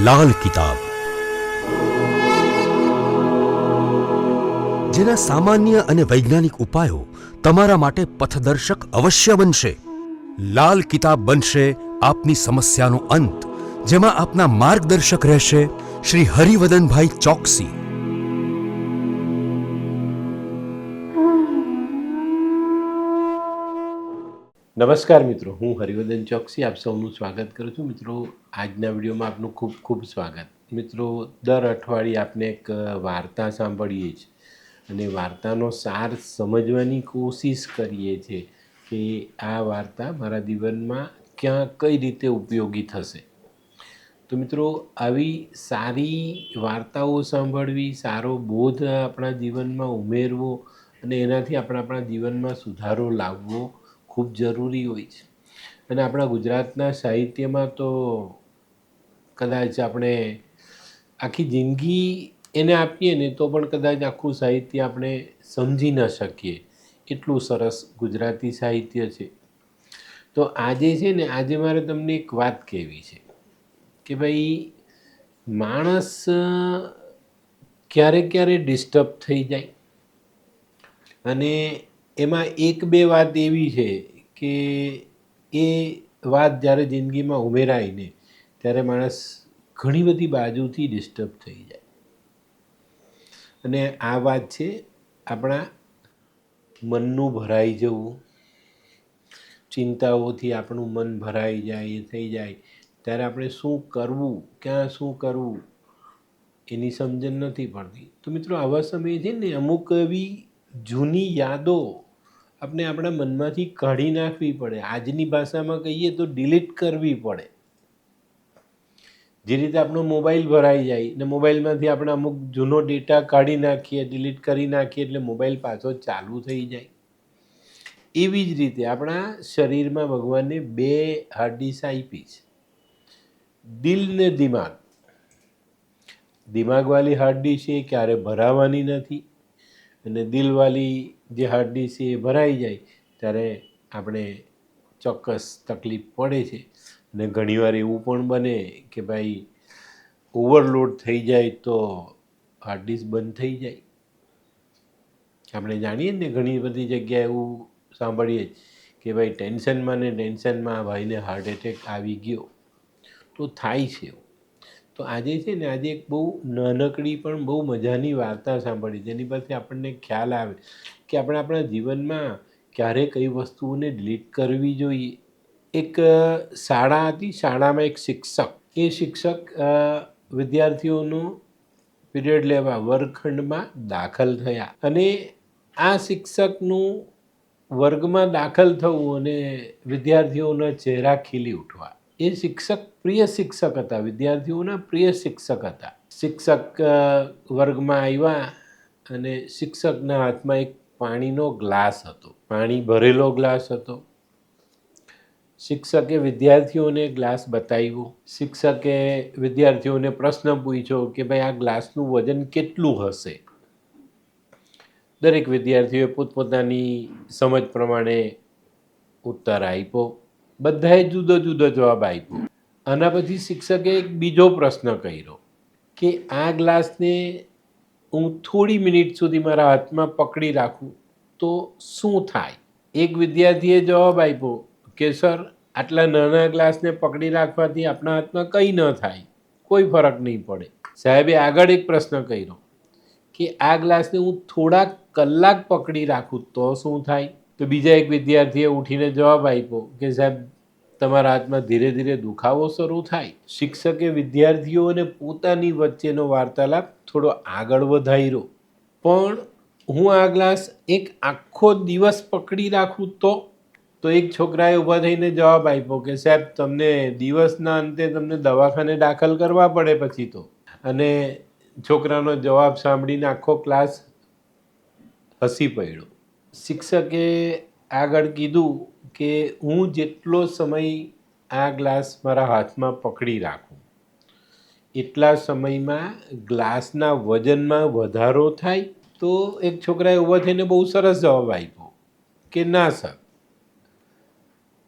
લાલ કિતાબ, જેના સામાન્ય અને વૈજ્ઞાનિક ઉપાયો તમારા માટે પથદર્શક અવશ્ય બનશે. લાલ કિતાબ બનશે આપની સમસ્યાનો અંત, જેમાં આપના માર્ગદર્શક રહેશે શ્રી હરિવદનભાઈ ચોકસી. નમસ્કાર મિત્રો, હું હરિવદન ચોકસી આપ સૌનું સ્વાગત કરું છું. મિત્રો, આજના વિડીયોમાં આપનું ખૂબ ખૂબ સ્વાગત. મિત્રો, દર અઠવાડિયે આપણે એક વાર્તા સાંભળીએ છીએ અને વાર્તાનો સાર સમજવાની કોશિશ કરીએ છીએ કે આ વાર્તા મારા જીવનમાં ક્યાં કઈ રીતે ઉપયોગી થશે. તો મિત્રો, આવી સારી વાર્તાઓ સાંભળવી, સારો બોધ આપણા જીવનમાં ઉમેરવો અને એનાથી આપણા જીવનમાં સુધારો લાવવો ખૂબ જરૂરી હોય છે. અને આપણા ગુજરાતના સાહિત્યમાં તો કદાચ આપણે આખી જિંદગી એને આપીએ ને તો પણ કદાચ આખું સાહિત્ય આપણે સમજી ન શકીએ, એટલું સરસ ગુજરાતી સાહિત્ય છે. તો આજે છે ને, આજે મારે તમને એક વાત કહેવી છે કે ભાઈ, માણસ ક્યારેક ડિસ્ટર્બ થઈ જાય અને એમાં એક બે વાત એવી છે કે એ વાત જ્યારે જિંદગીમાં ઉમેરાય ને ત્યારે માણસ ઘણી બધી બાજુથી ડિસ્ટર્બ થઈ જાય. અને આ વાત છે આપણા મનનું ભરાઈ જવું. ચિંતાઓથી આપણું મન ભરાઈ જાય, એ થઈ જાય ત્યારે આપણે શું કરવું, ક્યાં શું કરવું એની સમજણ નથી પડતી. તો મિત્રો, આવા સમયે છે ને અમુક એવી જૂની યાદો આપણે આપણા મનમાંથી કાઢી નાખવી પડે. આજની ભાષામાં કહીએ તો ડિલીટ કરવી પડે. જે રીતે આપણો મોબાઈલ ભરાઈ જાય ને મોબાઈલમાંથી આપણે અમુક જૂનો ડેટા કાઢી નાખીએ, ડિલીટ કરી નાખીએ એટલે મોબાઈલ પાછો ચાલુ થઈ જાય. એવી જ રીતે આપણા શરીરમાં ભગવાને બે હાર્ડડિસ્ક આપી છે, દિલ ને દિમાગ. દિમાગવાળી હાર્ડડિસ્ક એ ક્યારે ભરાવાની નથી અને દિલવાળી જે હાર્ડડિસ્ક એ ભરાઈ જાય ત્યારે આપણે ચોક્કસ તકલીફ પડે છે. અને ઘણીવાર એવું પણ બને કે ભાઈ ઓવરલોડ થઈ જાય તો હાર્ડડિસ્ક બંધ થઈ જાય. આપણે જાણીએ ને, ઘણી બધી જગ્યાએ એવું સાંભળીએ કે ભાઈ ટેન્શનમાં ને ટેન્શનમાં ભાઈને હાર્ટ એટેક આવી ગયો. તો થાય છે એવું. તો આજે છે ને, આજે એક બહુ નાનકડી પણ બહુ મજાની વાર્તા સાંભળી, જેની પરથી આપણને ખ્યાલ આવે કે આપણે આપણા જીવનમાં ક્યારે કઈ વસ્તુઓને ડિલીટ કરવી જોઈએ. એક શાળા હતી, શાળામાં એક શિક્ષક, એ શિક્ષક વિદ્યાર્થીઓનો પીરિયડ લેવા વર્ગખંડમાં દાખલ થયા અને આ શિક્ષકનું વર્ગમાં દાખલ થવું અને વિદ્યાર્થીઓના ચહેરા ખીલી ઉઠવા. એ શિક્ષક પ્રિય શિક્ષક હતા, વિદ્યાર્થીઓના પ્રિય શિક્ષક હતા. શિક્ષક વર્ગમાં આવ્યા અને શિક્ષકના હાથમાં એક પાણીનો ગ્લાસ હતો, પાણી ભરેલો ગ્લાસ હતો. શિક્ષકે વિદ્યાર્થીઓને ગ્લાસ બતાવ્યો. શિક્ષકે વિદ્યાર્થીઓને પ્રશ્ન પૂછ્યો કે ભાઈ, આ ગ્લાસનું વજન કેટલું હશે? દરેક વિદ્યાર્થીઓએ પોતપોતાની સમજ પ્રમાણે ઉત્તર આપ્યો. બધાએ જુદો જુદો જવાબ આપ્યો. આના પછી શિક્ષકે એક બીજો પ્રશ્ન કર્યો કે આ ગ્લાસને હું થોડી મિનિટ સુધી મારા હાથમાં પકડી રાખું તો શું થાય? એક વિદ્યાર્થીએ જવાબ આપ્યો કે સર, આટલા નાના ગ્લાસને પકડી રાખવાથી આપણા હાથમાં કંઈ ન થાય, કોઈ ફરક નહીં પડે. સાહેબે આગળ એક પ્રશ્ન કર્યો કે આ ગ્લાસને હું થોડાક કલાક પકડી રાખું તો શું થાય? તો બીજા એક વિદ્યાર્થીએ ઉઠીને જવાબ આપ્યો કે સાહેબ, તમારા હાથમાં ધીરે ધીરે દુખાવો શરૂ થાય. શિક્ષકે વિદ્યાર્થીઓને પોતાની વચ્ચેનો વાર્તાલાપ થોડો આગળ વધાર્યો. પણ હું આ ગ્લાસ એક આખો દિવસ પકડી રાખું તો એક છોકરાએ ઊભા થઈને જવાબ આપ્યો કે સાહેબ, તમને દિવસના અંતે તમને દવાખાને દાખલ કરવા પડે પછી તો. અને છોકરાનો જવાબ સાંભળીને આખો ક્લાસ હસી પડ્યો. શિક્ષકે આગળ કીધું કે હું જેટલો સમય આ ગ્લાસ મારા હાથમાં પકડી રાખું એટલા સમયમાં ગ્લાસના વજનમાં વધારો થાય. તો એક છોકરાએ ઊભા થઈને બહુ સરસ જવાબ આપ્યો કે ના સર,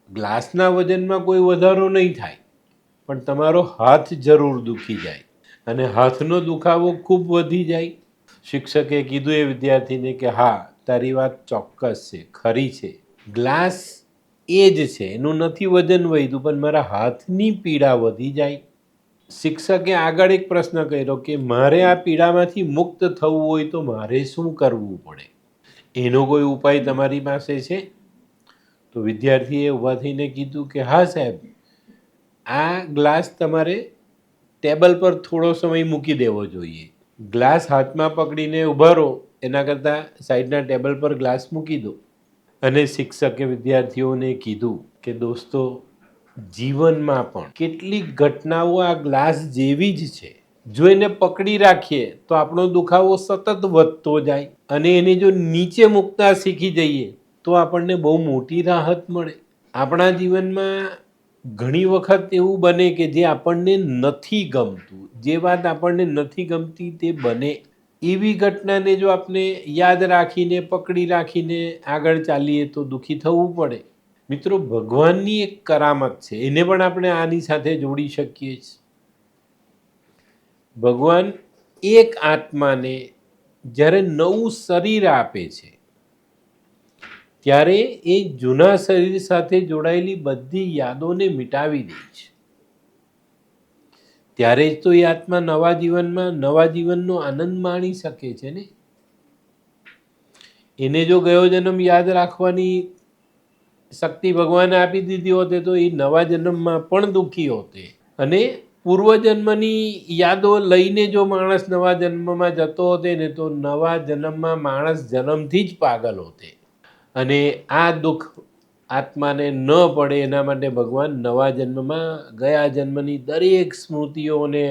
ગ્લાસના વજનમાં કોઈ વધારો નહીં થાય, પણ તમારો હાથ જરૂર દુખી જાય અને હાથનો દુખાવો ખૂબ વધી જાય. શિક્ષકે કીધું એ વિદ્યાર્થીને કે હા, તારી વાત ચોક્કસ છે, ખરી છે, ગ્લાસ એ જ છે, એનું નથી વજન વધ્યું, પણ મારા હાથની પીડા વધી જાય. શિક્ષકે આગળ એક પ્રશ્ન કર્યો કે મારે આ પીડામાંથી મુક્ત થવું હોય તો મારે શું કરવું પડે? એનો કોઈ ઉપાય તમારી પાસે છે? તો વિદ્યાર્થીએ ઊભા થઈને કીધું કે હા સાહેબ, આ ગ્લાસ તમારે ટેબલ પર થોડો સમય મૂકી દેવો જોઈએ. ગ્લાસ હાથમાં પકડીને ઊભા રહો એના કરતાં સાઈડના ટેબલ પર ગ્લાસ મૂકી દો. અને શિક્ષકે વિદ્યાર્થીઓને કીધું કે દોસ્તો, જીવનમાં પણ કેટલીક ઘટનાઓ આ ગ્લાસ જેવી જ છે. જો એને પકડી રાખીએ તો આપણો દુખાવો સતત વધતો જાય અને એને જો નીચે મૂકતા શીખી જઈએ તો આપણને બહુ મોટી રાહત મળે. આપણા જીવનમાં ઘણી વખત એવું બને કે જે આપણને નથી ગમતું, જે વાત આપણને નથી ગમતી તે બને. એવી ઘટનાને જો આપણે યાદ રાખીને પકડી રાખીને આગળ ચાલીએ તો દુઃખી થવું પડે. મિત્રો, ભગવાનની એક કરામત છે, એને પણ આપણે આની સાથે જોડી શકીએ છીએ. ભગવાન એક આત્માને જ્યારે નવું શરીર આપે છે ત્યારે એ જૂના શરીર સાથે જોડાયેલી બધી યાદોને મિટાવી દે છે. ત્યારે જ તો એ આત્મા નવા જીવનનો આનંદ માણી શકે છે ને. એને જો ગયો જન્મ યાદ રાખવાની શક્તિ ભગવાને આપી દીધી હોતે તો એ નવા જન્મમાં પણ દુઃખી હોતે. અને પૂર્વજન્મની યાદો લઈને જો માણસ નવા જન્મમાં જતો હોતે ને તો નવા જન્મમાં માણસ જન્મથી જ પાગલ હોતે. અને આ દુઃખ આત્માને ન પડે એના માટે ભગવાન નવા જન્મમાં ગયા જન્મની દરેક સ્મૃતિઓને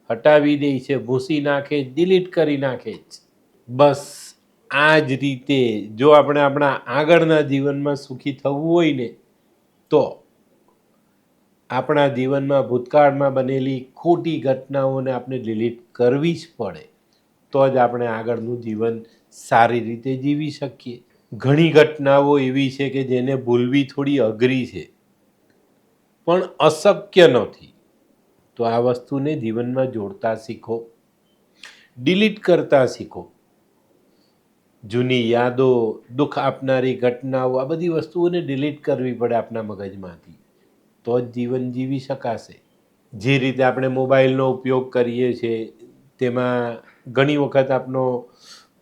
હટાવી દે છે, ભૂંસી નાખે, ડિલીટ કરી નાખે છે. બસ આ જ રીતે જો આપણે આપણા આગળના જીવનમાં સુખી થવું હોય ને તો આપણા જીવનમાં ભૂતકાળમાં બનેલી ખોટી ઘટનાઓને આપણે ડિલીટ કરવી જ પડે. તો જ આપણે આગળનું જીવન સારી રીતે જીવી શકીએ. ઘણી ઘટનાઓ એવી છે કે જેને ભૂલવી થોડી અઘરી છે, પણ અશક્ય નથી. તો આ વસ્તુને જીવનમાં જોડતા શીખો, ડિલીટ કરતા શીખો. જૂની યાદો, દુઃખ આપનારી ઘટનાઓ, આ બધી વસ્તુઓને ડિલીટ કરવી પડે આપણા મગજમાંથી, તો જ જીવન જીવી શકાશે. જે રીતે આપણે મોબાઈલનો ઉપયોગ કરીએ છીએ તેમાં ઘણી વખત આપણો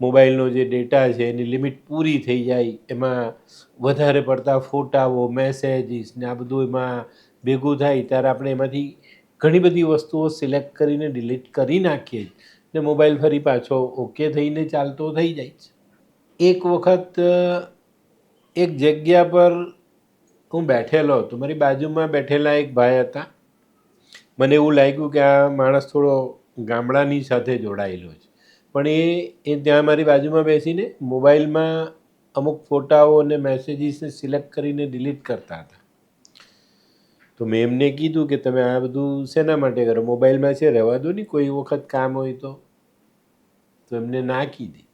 મોબાઈલનો જે ડેટા છે એની લિમિટ પૂરી થઈ જાય, એમાં વધારે પડતા ફોટાઓ, મેસેજીસ ને આ બધું એમાં ભેગું થાય ત્યારે આપણે એમાંથી ઘણી બધી વસ્તુઓ સિલેક્ટ કરીને ડિલીટ કરી નાખીએ ને મોબાઈલ ફરી પાછો ઓકે થઈને ચાલતો થઈ જાય છે. એક વખત એક જગ્યા પર હું બેઠેલો હતો, મારી બાજુમાં બેઠેલા એક ભાઈ હતા. મને એવું લાગ્યું કે આ માણસ થોડો ગામડાની સાથે જોડાયેલો છે, પણ એ ત્યાં મારી બાજુમાં બેસીને મોબાઈલમાં અમુક ફોટાઓ અને મેસેજીસને સિલેક્ટ કરીને ડિલીટ કરતા હતા. તો મેં એમને કીધું કે તમે આ બધું શેના માટે કરો? મોબાઈલમાં છે, રહેવા દો ને, કોઈ વખત કામ હોય તો. તો એમને ના કીધી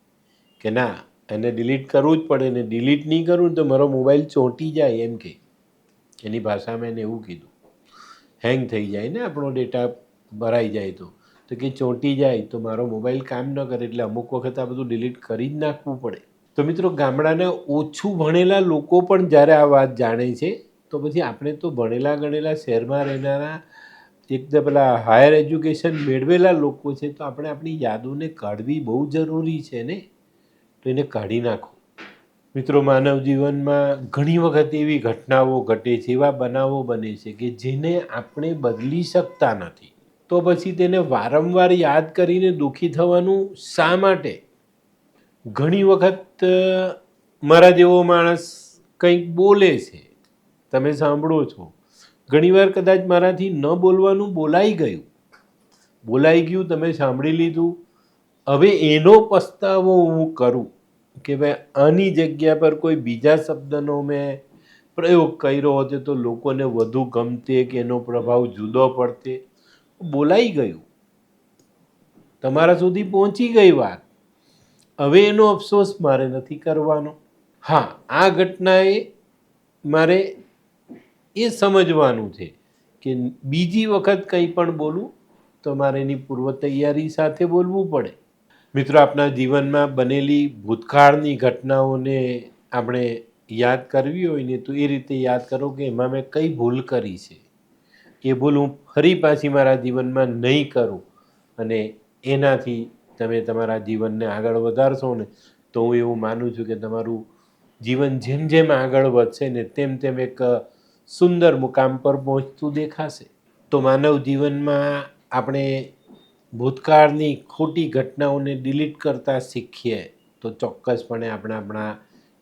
કે ના, એને ડિલીટ કરવું જ પડે ને, ડિલીટ નહીં કરું ને તો મારો મોબાઈલ ચોંટી જાય, એમ કે એની ભાષામાં એને એવું કીધું. હેંગ થઈ જાય ને આપણો ડેટા ભરાઈ જાય તો કે ચોંટી જાય તો મારો મોબાઈલ કામ ન કરે, એટલે અમુક વખત આ બધું ડિલીટ કરી જ નાખવું પડે. તો મિત્રો, ગામડાના ઓછું ભણેલા લોકો પણ જ્યારે આ વાત જાણે છે તો પછી આપણે તો ભણેલા ગણેલા શહેરમાં રહેનારા એકદમ પેલા હાયર એજ્યુકેશન મેળવેલા લોકો છે, તો આપણે આપણી યાદોને કાઢવી બહુ જરૂરી છે ને. તો એને કાઢી નાખો. મિત્રો, માનવ જીવનમાં ઘણી વખત એવી ઘટનાઓ ઘટે છે, એવા બનાવો બને છે કે જેને આપણે બદલી શકતા નથી. તો પછી તેને વારંવાર યાદ કરીને દુઃખી થવાનું શા માટે? ઘણી વખત મારા જેવો માણસ કંઈક બોલે છે, તમે સાંભળો છો. ઘણીવાર કદાચ મારાથી ન બોલવાનું બોલાઈ ગયું, તમે સાંભળી લીધું. હવે એનો પસ્તાવો હું કરું કે ભાઈ આની જગ્યા પર કોઈ બીજા શબ્દનો મેં પ્રયોગ કર્યો હોત તો લોકોને વધુ ગમતે કે એનો પ્રભાવ જુદો પડતે. બોલાઈ ગયું, તમારા સુધી પહોંચી ગઈ વાત. હવે એનો અફસોસ મારે નથી કરવાનો. હા, આ ઘટનાએ મારે એ સમજવાનું છે કે બીજી વખત કંઈ પણ બોલું તો મારે એની પૂર્વ તૈયારી સાથે બોલવું પડે. મિત્રો, આપણા જીવનમાં બનેલી ભૂતકાળની ઘટનાઓને આપણે યાદ કરવી હોય ને તો એ રીતે યાદ કરો કે એમાં મેં કઈ ભૂલ કરી છે. એ ભૂલ હું ફરી પાછી મારા જીવનમાં નહીં કરું, અને એનાથી તમે તમારા જીવનને આગળ વધારશો ને તો હું એવું માનું છું કે તમારું જીવન જેમ જેમ આગળ વધશે ને તેમ તેમ એક સુંદર મુકામ પર પહોંચતું દેખાશે. તો માનવ જીવનમાં આપણે ભૂતકાળની ખોટી ઘટનાઓને ડિલીટ કરતા શીખીએ તો ચોક્કસપણે આપણે આપણા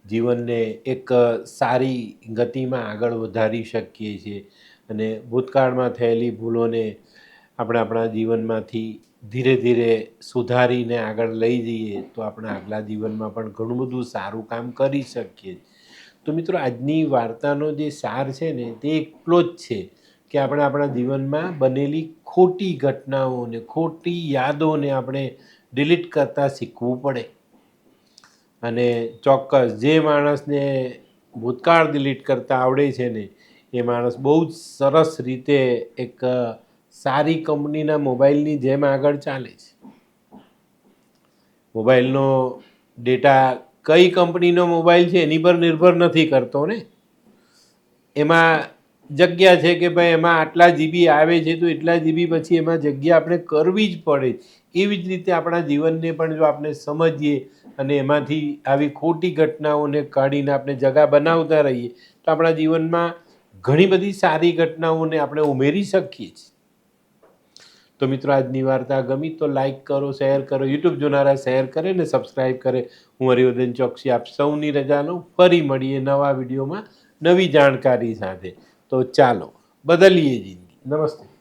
જીવનને એક સારી ગતિમાં આગળ વધારી શકીએ છીએ. અને ભૂતકાળમાં થયેલી ભૂલોને આપણે આપણા જીવનમાંથી ધીરે ધીરે સુધારીને આગળ લઈ જઈએ તો આપણે આગલા જીવનમાં પણ ઘણું બધું સારું કામ કરી શકીએ. તો મિત્રો, આજની વાર્તાનો જે સાર છે ને તે એટલો જ છે કે આપણે આપણા જીવનમાં બનેલી ખોટી ઘટનાઓને ખોટી યાદોને આપણે ડિલીટ કરતાં શીખવું પડે. અને ચોક્કસ જે માણસને ભૂતકાળ ડિલીટ કરતાં આવડે છે ને એ માણસ બહુ જ સરસ રીતે એક સારી કંપનીના મોબાઈલની જેમ આગળ ચાલે છે. મોબાઈલનો ડેટા કઈ કંપનીનો મોબાઈલ છે એની પર નિર્ભર નથી કરતો ને. એમાં જગ્યા છે કે ભાઈ એમાં આટલા જીબી આવે છે તો એટલા જીબી પછી એમાં જગ્યા આપણે કરવી જ પડે. એવી જ રીતે આપણા જીવનને પણ જો આપણે સમજીએ અને એમાંથી આવી ખોટી ઘટનાઓને કાઢીને આપણે જગા બનાવતા રહીએ તો આપણા જીવનમાં ઘણી બધી સારી ઘટનાઓને આપણે ઉમેરી શકીએ છીએ. તો મિત્રો, આજની વાર્તા ગમી તો લાઈક કરો, શેર કરો, યુટ્યુબ જોનારા શેર કરે ને સબસ્ક્રાઈબ કરે. હું હરિવર્ધન ચોકસી આપ સૌની રજા લઉં. ફરી મળીએ નવા વિડીયોમાં નવી જાણકારી સાથે. તો ચાલો બદલીએ જિંદગી. નમસ્તે.